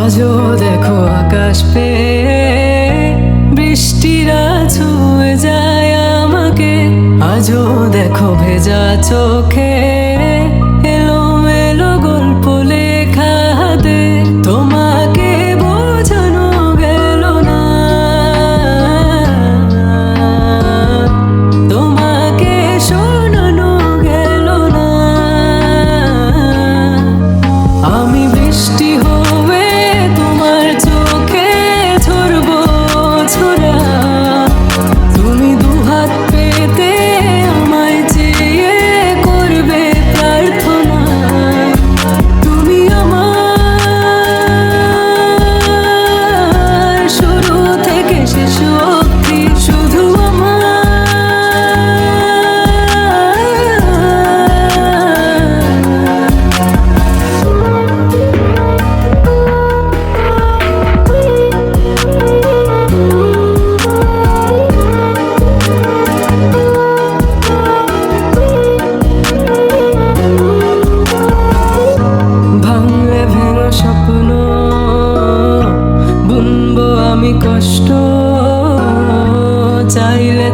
আজও দেখো আকাশ পেয়ে বৃষ্টিরা ছুঁয়ে যায় আমাকে। আজও দেখো ভেজা চোখে এলোমেলো গল্প লেখা হাতে। তোমাকে বোঝানো গেল না, তোমাকে শোনানো গেল না। আমি বৃষ্টি হয়ে তোমার চোখে ঝরবো ছোড়া। তুমি দুহাত পেতে আমায় চেয়ে করবে প্রার্থনা। তুমি আমার শুরু থেকে শেষ অবধি, শুধু আমার। ভাঙলে ভেঙে স্বপ্ন বুনবো আমি কষ্ট, চাইলে